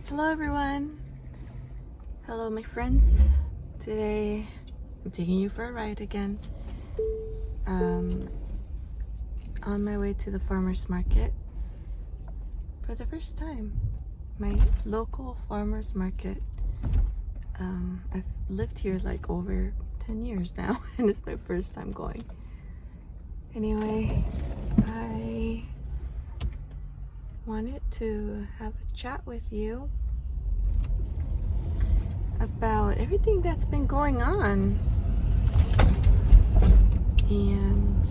Hello everyone. Hello my friends. Today I'm taking you for a ride again. On my way to the farmers market for the first time. My local farmers market. I've lived here like over 10 years now and it's my first time going. Anyway, I wanted to have a chat with you about everything that's been going on and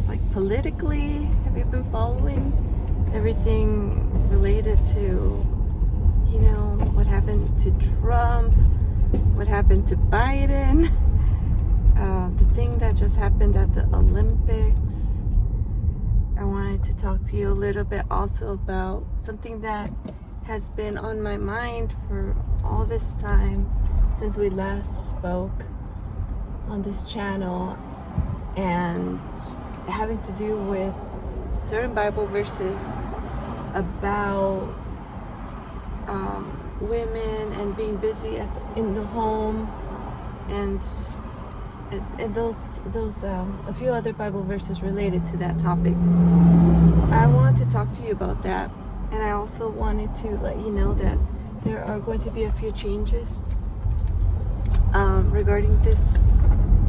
like politically. Have you been following everything related to, you know, what happened to Trump, what happened to Biden, the thing that just happened at the Olympics? I wanted to talk to you a little bit also about something that has been on my mind for all this time since we last spoke on this channel, and having to do with certain Bible verses about women and being busy in the home, and those a few other Bible verses related to that topic. I want to talk to you about that, and I also wanted to let you know that there are going to be a few changes regarding this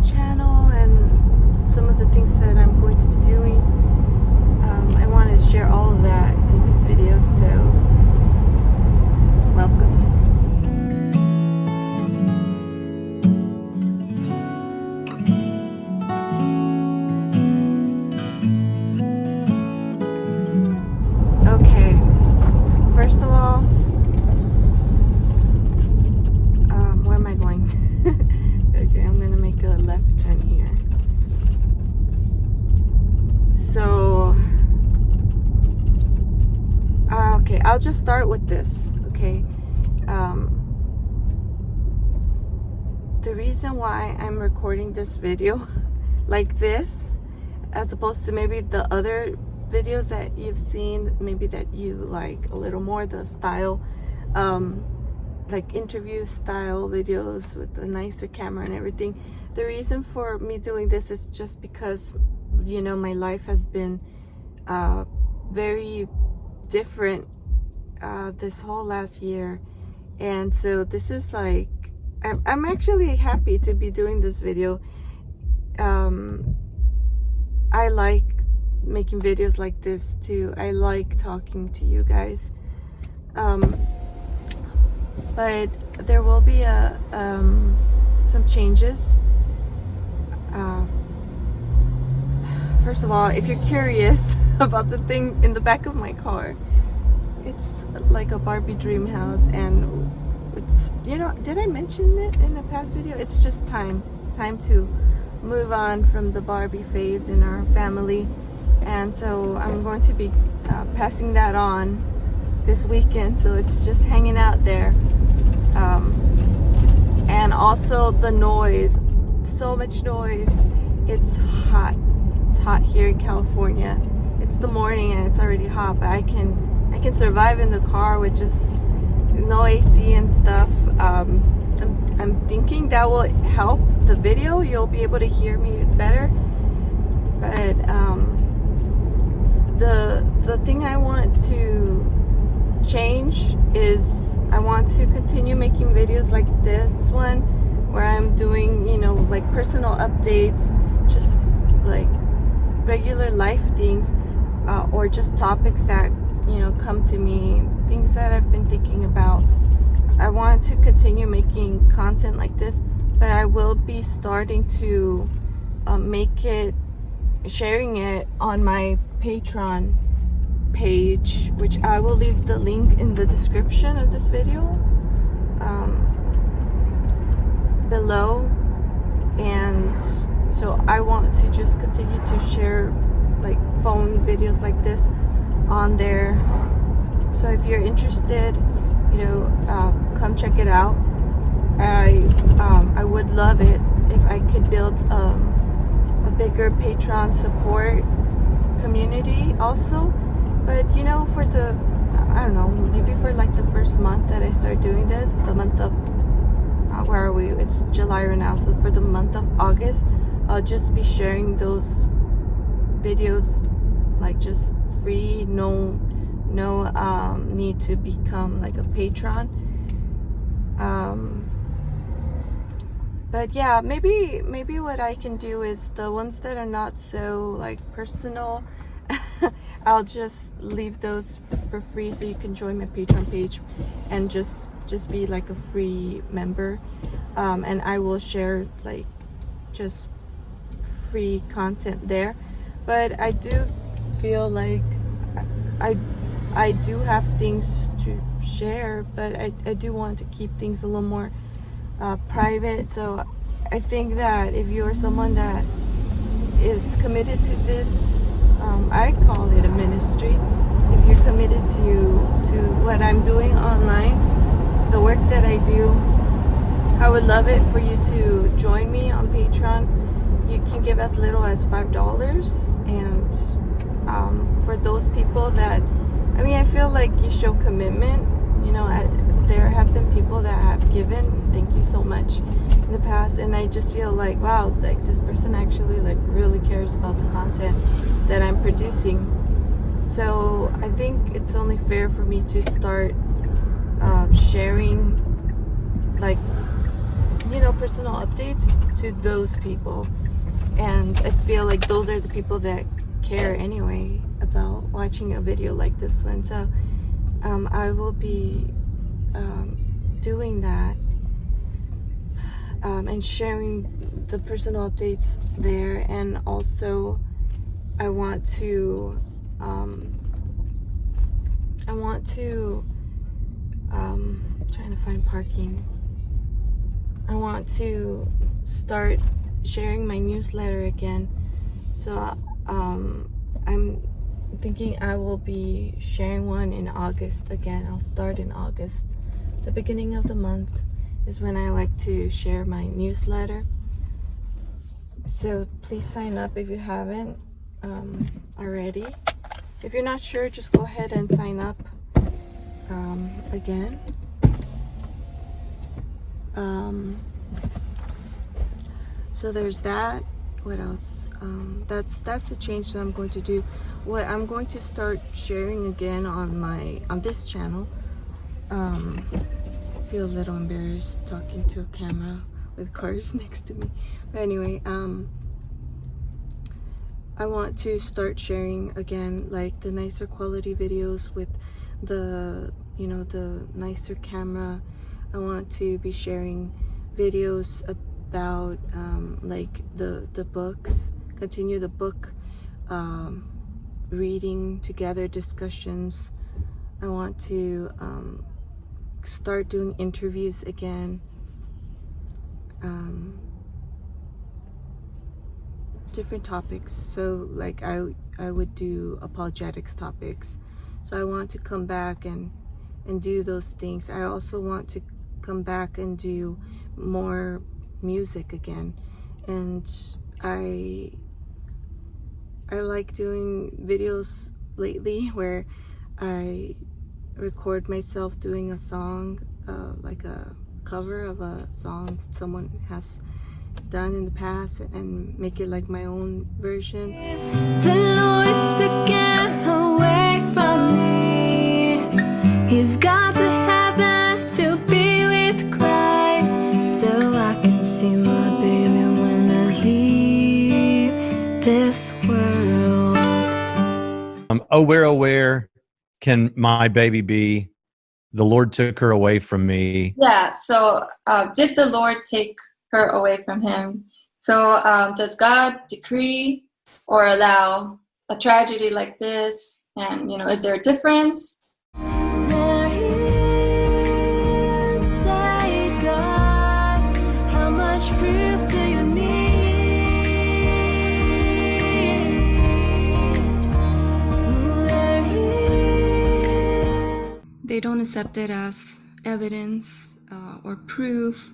channel and some of the things that I'm going to be doing. I wanted to share all of that in this video, so welcome. Okay, first of all, where am I going? Okay, I'm gonna make a left turn here. So, okay, I'll just start with this, okay? The reason why I'm recording this video like this, as opposed to maybe the other videos that you've seen, maybe that you like a little more, the style, like interview style videos with a nicer camera and everything. The reason for me doing this is just because, you know, my life has been very different this whole last year, and so this is like, I'm actually happy to be doing this video. I like making videos like this too. I like talking to you guys, but there will be some changes. First of all, if you're curious about the thing in the back of my car, it's like a Barbie dream house, and it's, you know, did I mention it in a past video? It's just time. It's time to move on from the Barbie phase in our family, and so I'm going to be passing that on this weekend, so it's just hanging out there. And also the noise, so much noise. It's hot. It's hot here in California. It's the morning and it's already hot, but I can survive in the car with just no AC and stuff. I'm thinking that will help the video. You'll be able to hear me better. But the thing I want to change is I want to continue making videos like this one, where I'm doing, you know, like personal updates, just like regular life things, or just topics that, you know, come to me, things that I've been thinking about. I want to continue making content like this, but I will be starting to sharing it on my Patreon page, which I will leave the link in the description of this video below. And so I want to just continue to share like phone videos like this on there. So if you're interested, you know, come check it out. I would love it if I could build a bigger Patreon support community also. But you know, for the, I don't know, maybe for like the first month that I started doing this, the month of where are we? It's July right now. So for the month of August, I'll just be sharing those videos like just free, no need to become like a patron. But yeah, maybe what I can do is the ones that are not so like personal, I'll just leave those for free so you can join my Patreon page and just be like a free member. And I will share like just free content there. But I do feel like I do have things to share, but I do want to keep things a little more private. So I think that if you're someone that is committed to this, I call it a ministry. If you're committed to what I'm doing online, the work that I do, I would love it for you to join me on Patreon. You can give as little as $5, and for those people that, I mean, I feel like you show commitment. You know, there have been people that have given, thank you so much, in the past, and I just feel like, wow, like this person actually like really cares about the content that I'm producing. So I think it's only fair for me to start sharing like, you know, personal updates to those people. And I feel like those are the people that care anyway about watching a video like this one. So I will be doing that and sharing the personal updates there. And also I want to trying to find parking. I want to start sharing my newsletter again. So I'm thinking I will be sharing one in August again. I'll start in August. The beginning of the month is when I like to share my newsletter. So please sign up if you haven't already. If you're not sure, just go ahead and sign up again. So there's that. What else? That's the change that I'm going to do. What I'm going to start sharing again on this channel. Feel a little embarrassed talking to a camera with cars next to me. But anyway, I want to start sharing again like the nicer quality videos with the, you know, the nicer camera. I want to be sharing videos about like the books, continue the book reading together, discussions. I want to start doing interviews again, different topics. So like I would do apologetics topics. So I want to come back and do those things. I also want to come back and do more music again. And I like doing videos lately where I record myself doing a song, like a cover of a song someone has done in the past, and make it like my own version. The Lord took him away from me. He's gone to heaven to be with Christ, so I can see my baby when I leave this world. Oh, where can my baby be? The Lord took her away from me. Yeah, so did the Lord take her away from him? So does God decree or allow a tragedy like this? And, you know, is there a difference? There is, say God, how much proof do you need? There is. They don't accept it as evidence or proof.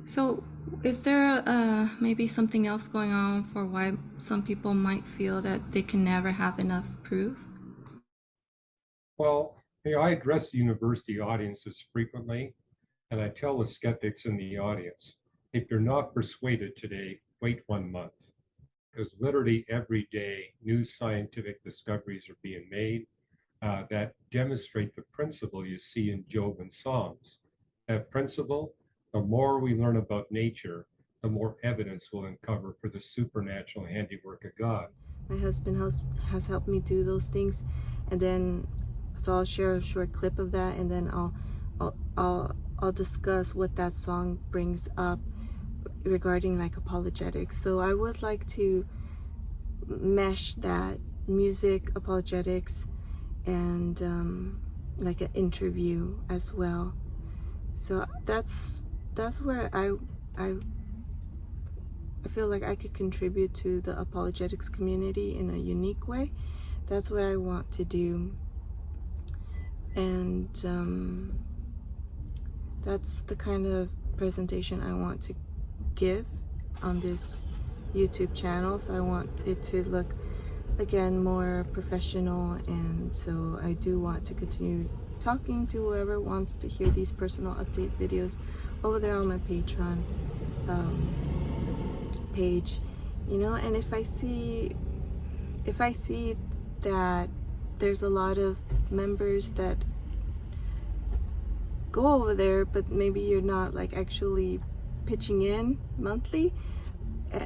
So is there maybe something else going on for why some people might feel that they can never have enough proof? Well, Hey, I address university audiences frequently, and I tell the skeptics in the audience, if you're not persuaded today, wait 1 month. Because literally every day, new scientific discoveries are being made that demonstrate the principle you see in Job and Psalms. That principle, the more we learn about nature, the more evidence we'll uncover for the supernatural handiwork of God. My husband has helped me do those things, and then so I'll share a short clip of that, and then I'll discuss what that song brings up regarding like apologetics. So I would like to mesh that music, apologetics, and like an interview as well. So that's where I feel like I could contribute to the apologetics community in a unique way. That's what I want to do, and that's the kind of presentation I want to give on this YouTube channel. So I want it to look, again, more professional, and so I do want to continue talking to whoever wants to hear these personal update videos over there on my Patreon page, you know. And if I see that there's a lot of members that go over there, but maybe you're not like actually pitching in monthly,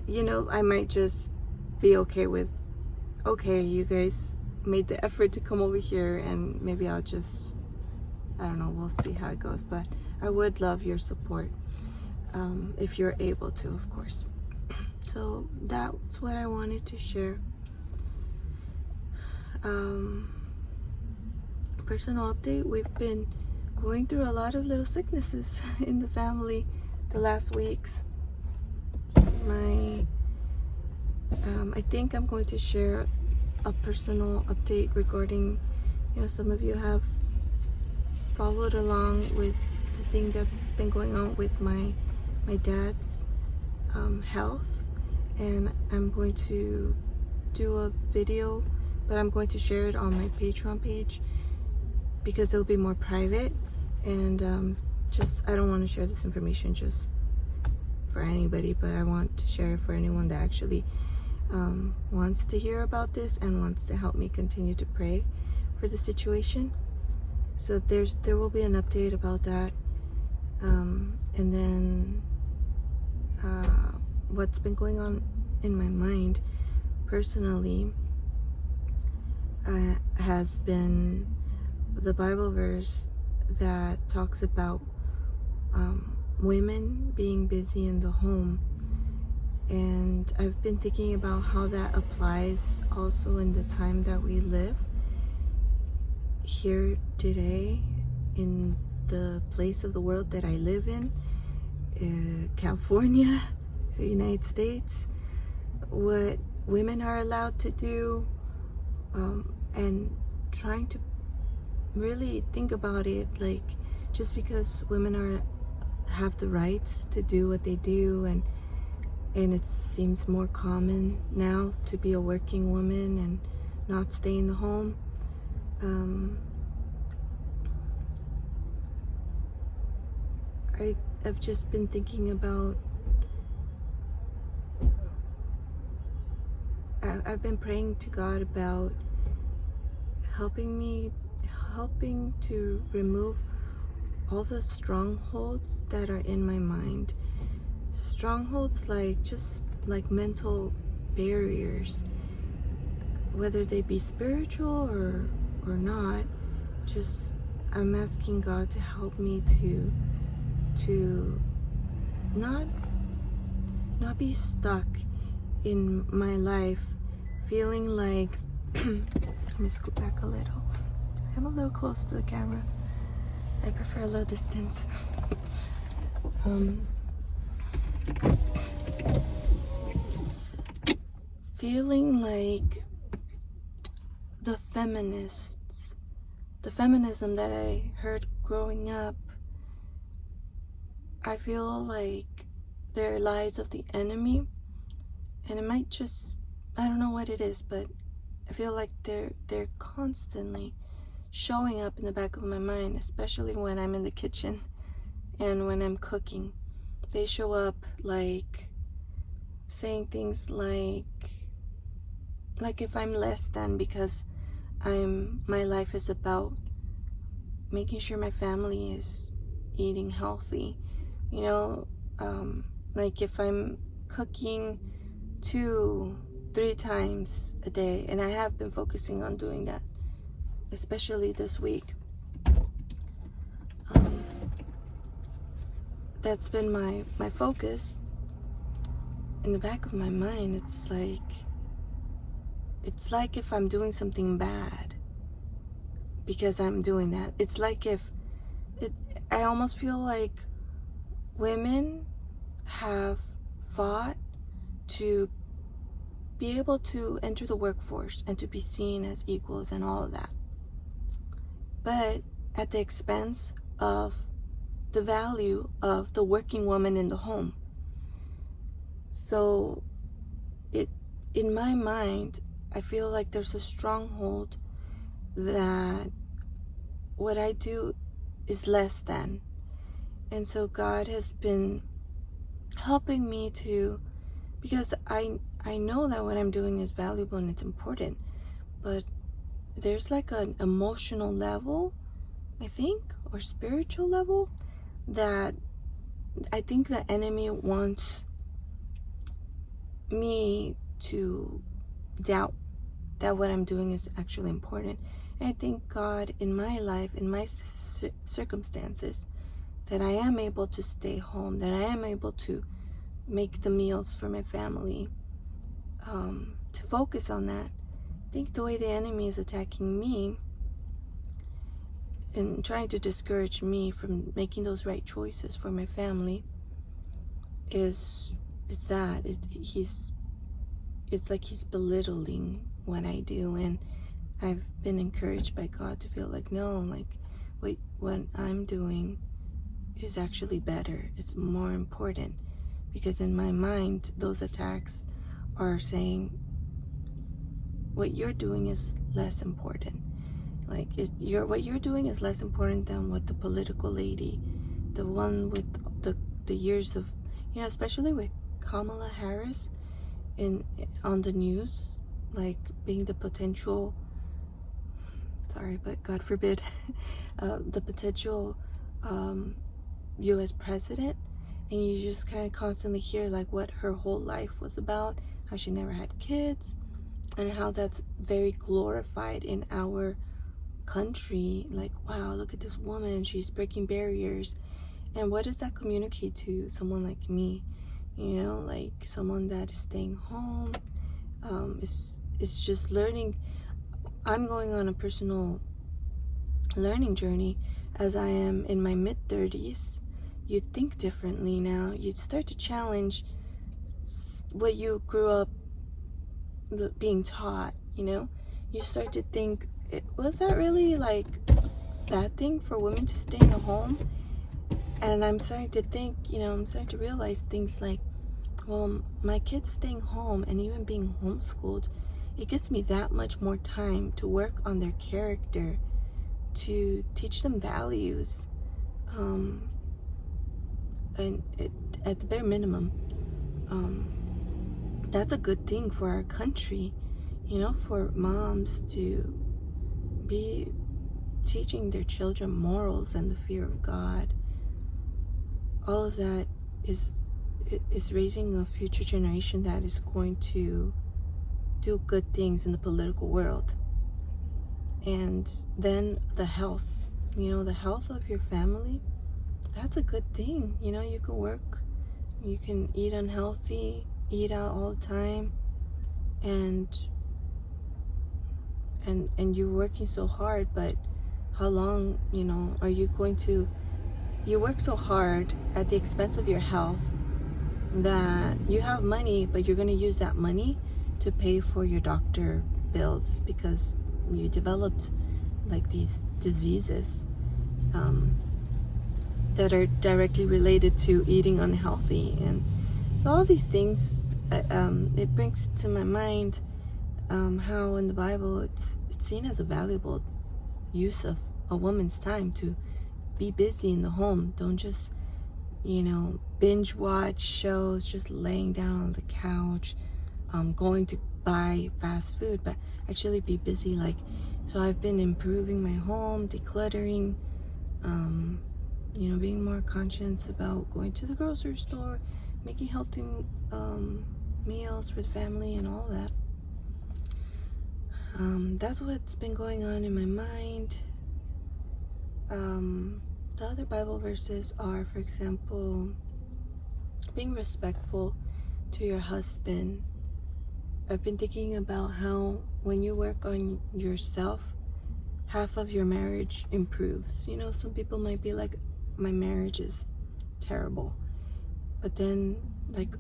you know, I might just be okay with, okay, you guys made the effort to come over here, and maybe I'll just, I don't know, we'll see how it goes. But I would love your support, if you're able to, of course. So that's what I wanted to share. Personal update, we've been going through a lot of little sicknesses in the family the last weeks. I think I'm going to share a personal update regarding, you know, some of you have followed along with the thing that's been going on with my dad's health, and I'm going to do a video, but I'm going to share it on my Patreon page because it'll be more private, and just, I don't want to share this information just for anybody, but I want to share it for anyone that actually wants to hear about this and wants to help me continue to pray for the situation. So there will be an update about that, and then what's been going on in my mind personally has been the Bible verse that talks about women being busy in the home. And I've been thinking about how that applies also in the time that we live here today, in the place of the world that I live in, California, the United States, what women are allowed to do, and trying to really think about it, like, just because women have the rights to do what they do, and it seems more common now to be a working woman and not stay in the home. I've just been thinking about, I've been praying to God about helping to remove all the strongholds that are in my mind. Strongholds like just like mental barriers, whether they be spiritual or not. Just, I'm asking God to help me to not be stuck in my life feeling like let me scoot back a little. I'm a little close to the camera. I prefer a little distance. Feeling like the feminism that I heard growing up, I feel like they're lies of the enemy, and it might just, I don't know what it is, but I feel like they're constantly showing up in the back of my mind, especially when I'm in the kitchen and when I'm cooking. They show up like saying things like if I'm less than because my life is about making sure my family is eating healthy. You know, like if I'm cooking 2-3 times a day, and I have been focusing on doing that, especially this week. That's been my focus. In the back of my mind, it's like if I'm doing something bad because I'm doing that. It's like I almost feel like women have fought to be able to enter the workforce and to be seen as equals and all of that, but at the expense of the value of the working woman in the home. So in my mind, I feel like there's a stronghold that what I do is less than. And so God has been helping me to, because I know that what I'm doing is valuable and it's important, but there's like an emotional level, I think, or spiritual level, that I think the enemy wants me to doubt that what I'm doing is actually important. And I thank God in my life, in my circumstances, that I am able to stay home, that I am able to make the meals for my family, to focus on that. I think the way the enemy is attacking me and trying to discourage me from making those right choices for my family is that it's like he's belittling what I do. And I've been encouraged by God to feel like, no, like what I'm doing is actually better, it's more important, because in my mind those attacks are saying what you're doing is less important. Like what you're doing is less important than what the political lady, the one with the years of, you know, especially with Kamala Harris on the news, like being the potential, sorry, but God forbid, the potential US president, and you just kind of constantly hear like what her whole life was about, how she never had kids, and how that's very glorified in our country. Like, wow, look at this woman, she's breaking barriers. And what does that communicate to someone like me? You know, like someone that is staying home, it's just learning. I'm going on a personal learning journey as I am in my mid-30s. You think differently now. You start to challenge what you grew up being taught, you know? You start to think, was that really like bad thing for women to stay in the home? And I'm starting to think, you know, I'm starting to realize things like, well, my kids staying home and even being homeschooled, it gives me that much more time to work on their character, to teach them values, and at the bare minimum, that's a good thing for our country, you know, for moms to be teaching their children morals and the fear of God. All of that is raising a future generation that is going to do good things in the political world. And then the health, you know, the health of your family, that's a good thing. You know, you can work, you can eat unhealthy, eat out all the time, and you're working so hard, but how long, you know, are you going to, you work so hard at the expense of your health that you have money, but you're going to use that money to pay for your doctor bills because you developed like these diseases that are directly related to eating unhealthy. And so all these things, it brings to my mind how in the Bible it's seen as a valuable, use of a woman's time to be busy in the home. Don't just, binge watch shows, just laying down on the couch, going to buy fast food, but actually be busy. So I've been improving my home, decluttering, being more conscious about going to the grocery store, making healthy meals for the family and all that. That's what's been going on in my mind. The other Bible verses are, for example, being respectful to your husband. I've been thinking about how when you work on yourself, half of your marriage improves. Some people might be like, my marriage is terrible. But then,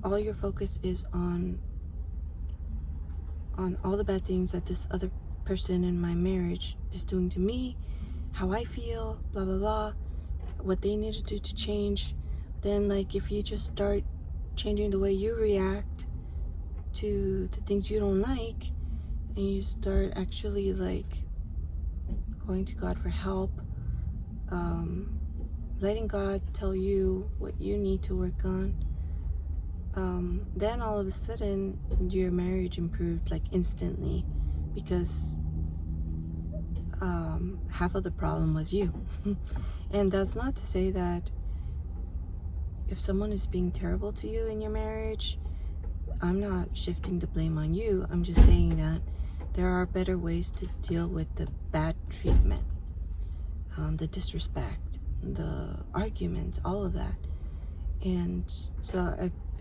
all your focus is on all the bad things that this other person in my marriage is doing to me, how I feel, blah, blah, blah, what they need to do to change. Then, if you just start changing the way you react to the things you don't like, and you start actually, going to God for help, letting God tell you what you need to work on, then all of a sudden your marriage improved instantly, because half of the problem was you. And that's not to say that if someone is being terrible to you in your marriage, I'm not shifting the blame on you. I'm just saying that there are better ways to deal with the bad treatment, the disrespect, the arguments, all of that. And so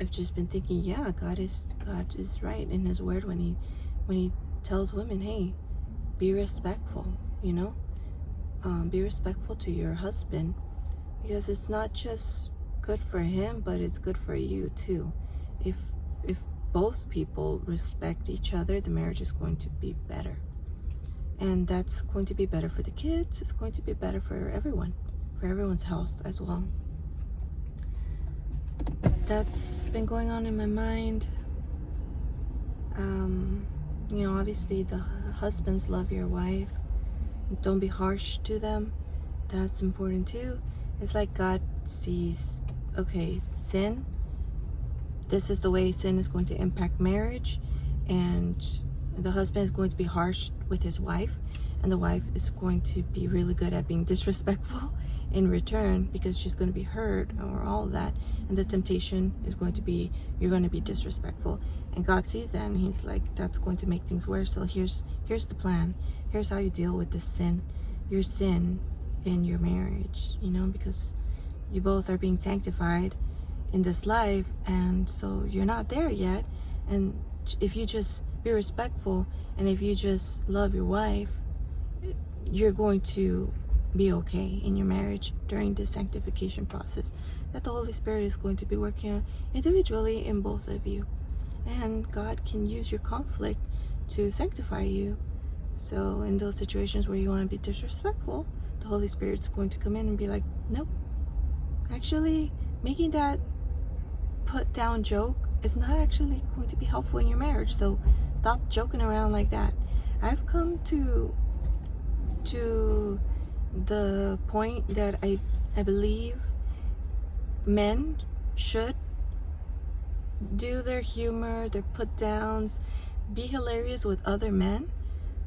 I've just been thinking, yeah, God is right in His word when he tells women, hey, be respectful, be respectful to your husband, because it's not just good for him, but it's good for you too. If both people respect each other, the marriage is going to be better, and that's going to be better for the kids. It's going to be better for everyone, for everyone's health as well. That's been going on in my mind. Obviously the husbands, love your wife, don't be harsh to them. That's important too. It's like God sees, okay, sin, this is the way sin is going to impact marriage, and the husband is going to be harsh with his wife, and the wife is going to be really good at being disrespectful in return, because she's going to be hurt or all of that, and the temptation is going to be, you're going to be disrespectful, and God sees that, and He's like, that's going to make things worse. So here's the plan. Here's how you deal with this sin, your sin in your marriage, because you both are being sanctified in this life, and so you're not there yet. And if you just be respectful, and if you just love your wife, you're going to be okay in your marriage during the sanctification process that the Holy Spirit is going to be working on individually in both of you. And God can use your conflict to sanctify you. So in those situations where you want to be disrespectful, the Holy Spirit's going to come in and be like, nope, actually making that put down joke is not actually going to be helpful in your marriage. So stop joking around like that. I've come to the point that I believe men should do their humor, their put downs, be hilarious with other men,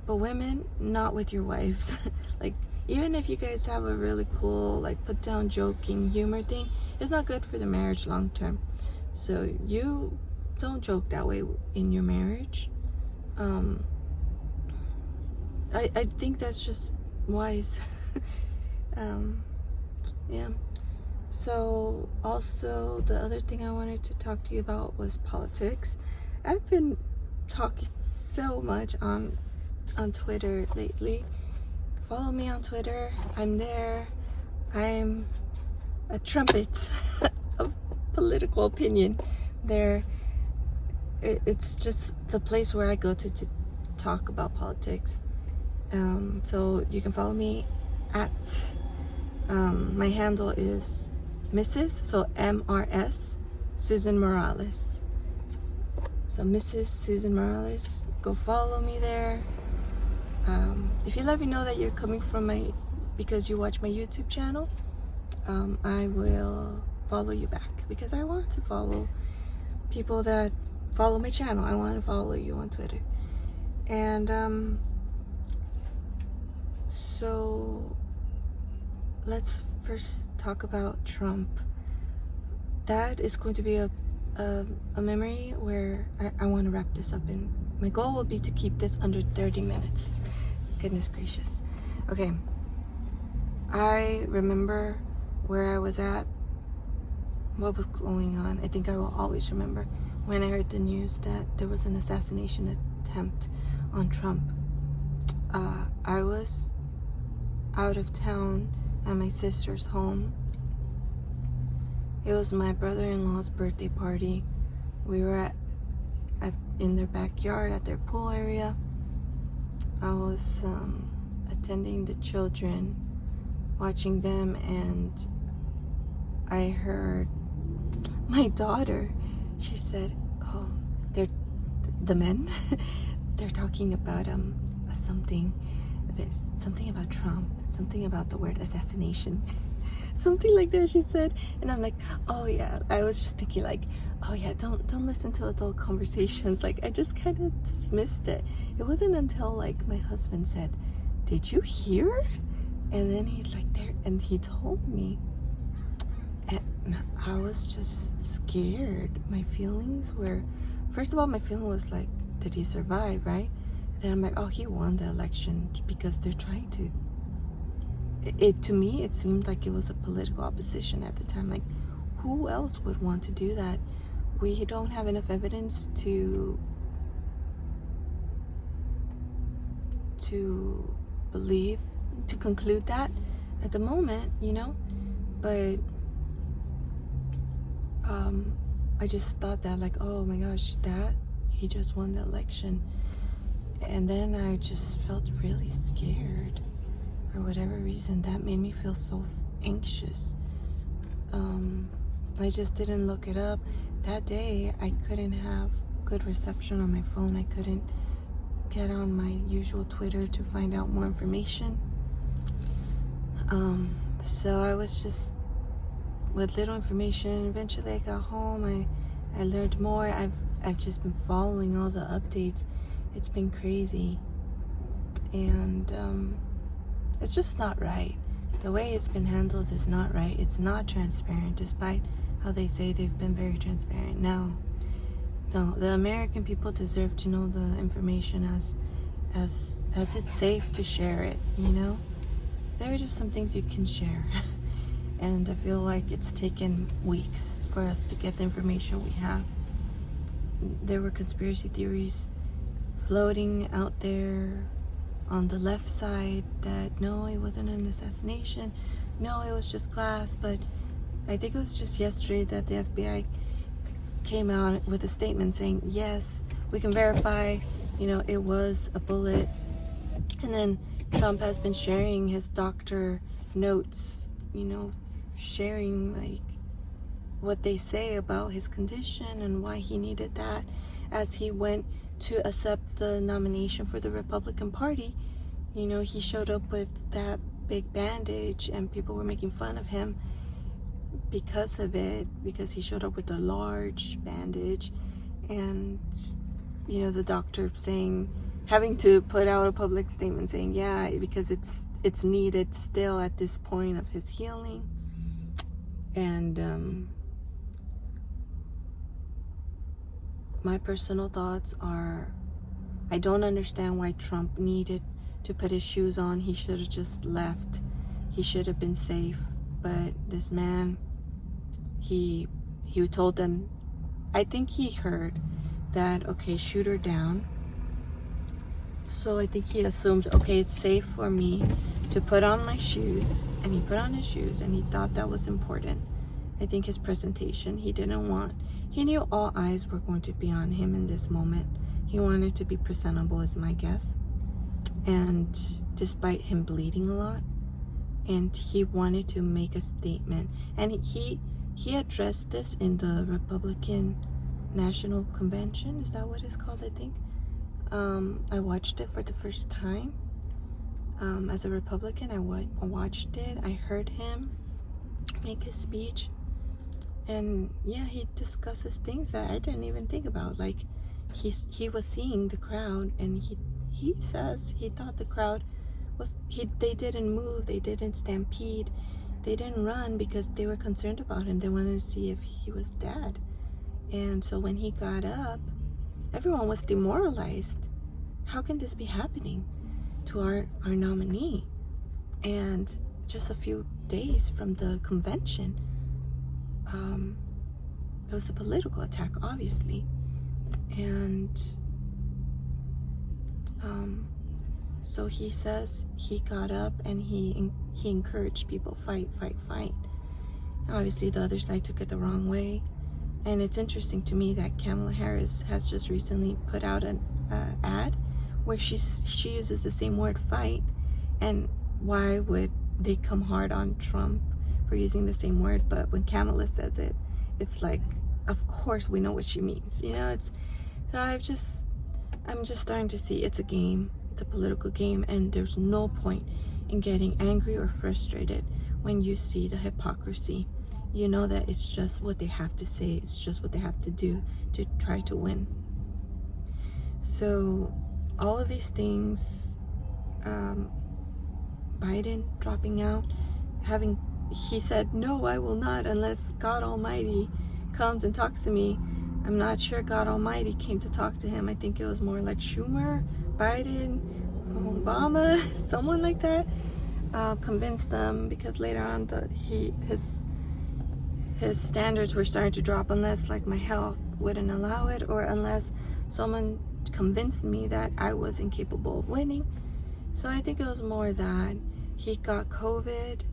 but women, not with your wives. Even if you guys have a really cool put down joking humor thing, it's not good for the marriage long term. So you don't joke that way in your marriage. I think that's just wise. Yeah. So also the other thing I wanted to talk to you about was politics. I've been talking so much on Twitter lately. Follow me on Twitter. I'm there. I'm a trumpet of political opinion there. It's just the place where I go to talk about politics. So you can follow me at my handle is Mrs. So MRS Susan Morales. So Mrs. Susan Morales, go follow me there. If you let me know that you're coming from because you watch my YouTube channel, I will follow you back, because I want to follow people that follow my channel. I want to follow you on Twitter. And so let's first talk about Trump. That is going to be a memory where I want to wrap this up, and my goal will be to keep this under 30 minutes. Goodness gracious. Okay. I remember where I was at, what was going on. I think I will always remember when I heard the news that there was an assassination attempt on Trump. I was out of town at my sister's home. It was my brother-in-law's birthday party. We were in their backyard at their pool area. I was attending the children, watching them, and I heard my daughter. She said, "Oh, they're the men. They're talking about something. There's something about Trump. Something about the word assassination." Something like that, she said. And I'm like, oh yeah. I was just thinking like, oh yeah, don't listen to adult conversations. Like, I just kind of dismissed it. It wasn't until like my husband said, "Did you hear?" And then he's like there, and he told me, and I was just scared. My feelings were, first of all, my feeling was like, did he survive, right? And then I'm like, oh, he won the election, because they're trying to, to me, it seemed like it was a political opposition at the time. Like, who else would want to do that? We don't have enough evidence to believe, to conclude that at the moment, you know. But I just thought that, like, oh my gosh, that he just won the election. And then I just felt really scared. For whatever reason, that made me feel so anxious. I just didn't look it up. That day, I couldn't have good reception on my phone. I couldn't get on my usual Twitter to find out more information. So I was just with little information. Eventually, I got home. I learned more. I've just been following all the updates. It's been crazy, and it's just not right. The way it's been handled is not right. It's not transparent, despite how they say they've been very transparent. No, the American people deserve to know the information as it's safe to share it, you know? There are just some things you can share. And I feel like it's taken weeks for us to get the information we have. There were conspiracy theories floating out there on the left side that no, it wasn't an assassination, no, it was just glass. But I think it was just yesterday that the FBI came out with a statement saying, yes, we can verify, you know, it was a bullet. And then Trump has been sharing his doctor notes, you know, sharing like what they say about his condition and why he needed that as he went to accept the nomination for the Republican Party. You know, he showed up with that big bandage, and people were making fun of him because of it, because he showed up with a large bandage. And, you know, the doctor having to put out a public statement saying, yeah, because it's needed still at this point of his healing. And my personal thoughts are, I don't understand why Trump needed to put his shoes on. He should have just left. He should have been safe. But this man, he told them, I think he heard that, okay, shoot her down. So I think he assumed, okay, it's safe for me to put on my shoes. And he put on his shoes, and he thought that was important. I think his presentation, he knew all eyes were going to be on him in this moment. He wanted to be presentable, is my guess. And despite him bleeding a lot, and he wanted to make a statement. And he addressed this in the Republican National Convention. Is that what it's called, I think? I watched it for the first time. As a Republican, I watched it. I heard him make his speech, and yeah, he discusses things that I didn't even think about. Like he was seeing the crowd, and he says he thought the crowd was they didn't move, they didn't stampede, they didn't run because they were concerned about him. They wanted to see if he was dead. And so when he got up, everyone was demoralized. How can this be happening to our nominee? And just a few days from the convention, it was a political attack, obviously. And so he says he got up and he encouraged people, fight, fight, fight. And obviously the other side took it the wrong way. And it's interesting to me that Kamala Harris has just recently put out an ad where she uses the same word, fight. And why would they come hard on Trump for using the same word? But when Kamala says it, it's like, of course we know what she means. You know, so I'm just starting to see it's a game. It's a political game, and there's no point in getting angry or frustrated when you see the hypocrisy. You know that it's just what they have to say, it's just what they have to do to try to win. So all of these things, Biden dropping out, he said, no, I will not unless God Almighty comes and talks to me. I'm not sure God Almighty came to talk to him. I think it was more like Schumer, Biden, Obama, someone like that, convinced them, because later on his standards were starting to drop, unless like my health wouldn't allow it, or unless someone convinced me that I was incapable of winning. So I think it was more that he got COVID.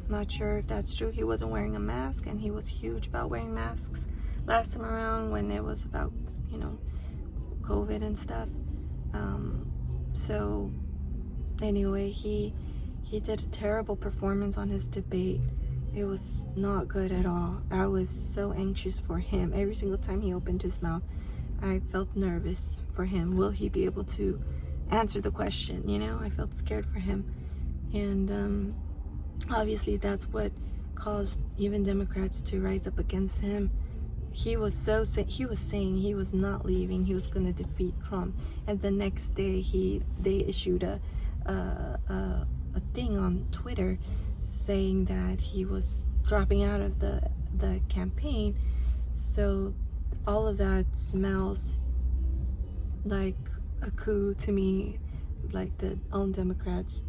Not sure if that's true. He wasn't wearing a mask, and he was huge about wearing masks last time around when it was about, COVID and stuff. So anyway, he did a terrible performance on his debate. It was not good at all. I was so anxious for him. Every single time he opened his mouth, I felt nervous for him. Will he be able to answer the question? I felt scared for him. And obviously that's what caused even Democrats to rise up against him. He was saying he was not leaving. He was going to defeat Trump. And the next day they issued a thing on Twitter saying that he was dropping out of the campaign. So all of that smells like a coup to me. Like the own Democrats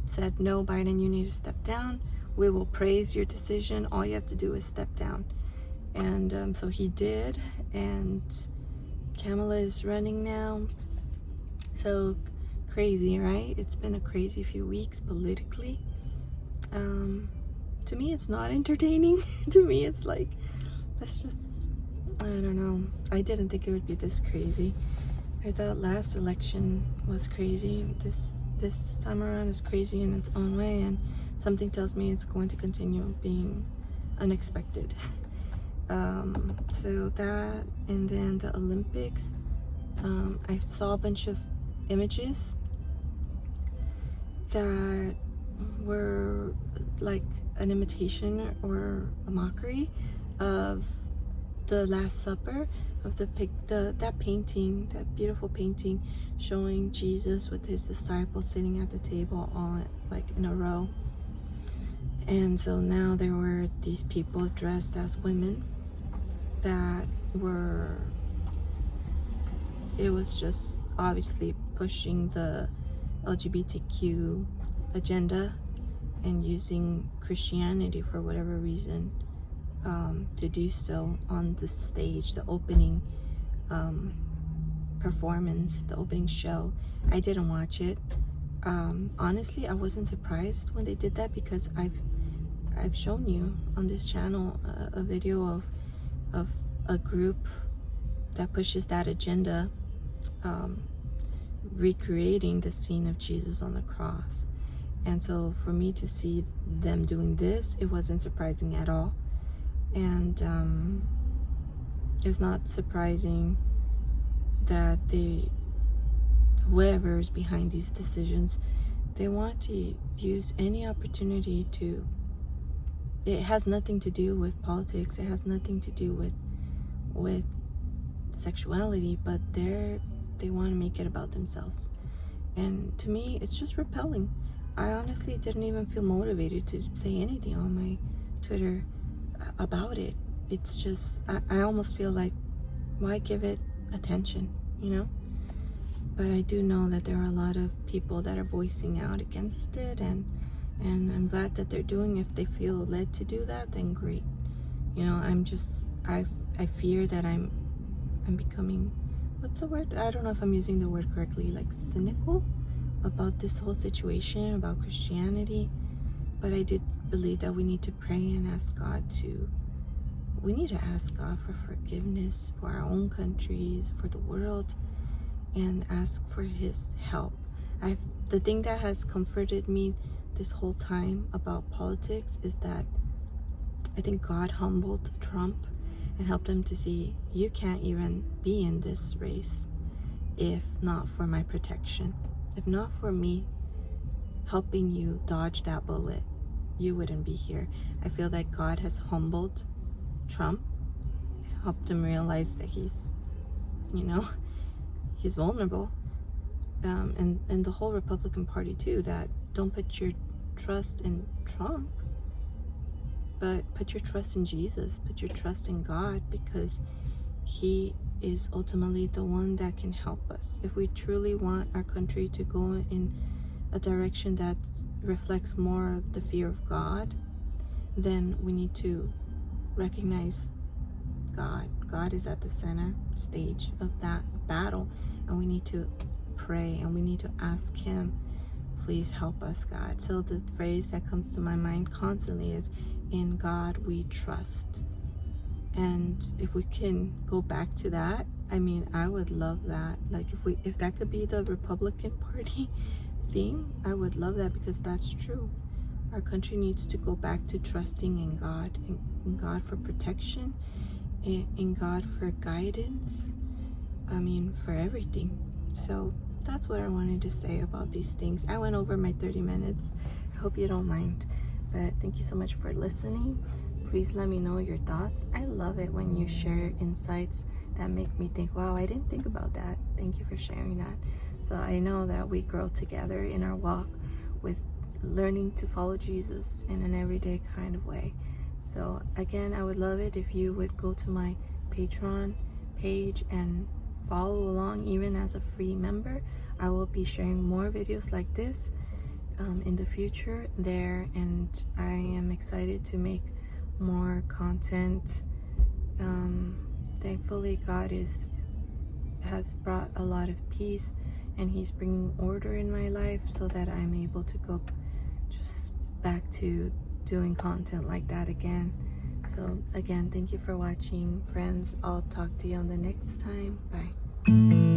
said, no, Biden, you need to step down. We will praise your decision. All you have to do is step down. And so he did, and Kamala is running now. So crazy, right? It's been a crazy few weeks politically. To me, it's not entertaining. To me, it's like, let's just, I don't know. I didn't think it would be this crazy. I thought last election was crazy. This time around is crazy in its own way, and something tells me it's going to continue being unexpected. So that, and then the Olympics, I saw a bunch of images that were like an imitation or a mockery of the Last Supper, of that painting, that beautiful painting showing Jesus with his disciples sitting at the table on like in a row. And so now there were these people dressed as women that it was just obviously pushing the LGBTQ agenda and using Christianity for whatever reason to do so on the stage, the opening performance, the opening show. I didn't watch it. Honestly, I wasn't surprised when they did that, because I've shown you on this channel a video of a group that pushes that agenda, recreating the scene of Jesus on the cross. And so for me to see them doing this, it wasn't surprising at all. And it's not surprising that whoever's behind these decisions, they want to use any opportunity to. It has nothing to do with politics. It has nothing to do with sexuality, but they want to make it about themselves. And to me, it's just repelling. I honestly didn't even feel motivated to say anything on my Twitter about it. It's just, I almost feel like, why give it attention, you know? But I do know that there are a lot of people that are voicing out against it, and I'm glad that they're doing. If they feel led to do that, then great. You know, I fear that I'm becoming, what's the word? I don't know if I'm using the word correctly, like cynical about this whole situation, about Christianity. But I did believe that we need to pray and ask God for forgiveness for our own countries, for the world, and ask for his help. The thing that has comforted me this whole time about politics is that I think God humbled Trump and helped him to see, you can't even be in this race if not for my protection. If not for me helping you dodge that bullet, you wouldn't be here. I feel that God has humbled Trump, helped him realize that he's vulnerable. And the whole Republican Party too, that don't put your trust in Trump, but put your trust in Jesus, put your trust in God, because he is ultimately the one that can help us. If we truly want our country to go in a direction that reflects more of the fear of God, then we need to recognize God. God is at the center stage of that battle, and we need to pray and we need to ask him, please help us, God. So the phrase that comes to my mind constantly is, in God we trust. And if we can go back to that, I mean, I would love that. Like if that could be the Republican Party theme, I would love that, because that's true. Our country needs to go back to trusting in God, in God for protection, in God for guidance, I mean, for everything. So that's what I wanted to say about these things. I went over my 30 minutes. I hope you don't mind. But thank you so much for listening. Please let me know your thoughts. I love it when you share insights that make me think, wow, I didn't think about that. Thank you for sharing that. So I know that we grow together in our walk with learning to follow Jesus in an everyday kind of way. So again, I would love it if you would go to my Patreon page and follow along, even as a free member. I will be sharing more videos like this in the future there, and I am excited to make more content. Thankfully, God has brought a lot of peace, and he's bringing order in my life so that I'm able to go just back to doing content like that again. So again, thank you for watching, friends. I'll talk to you on the next time. Bye.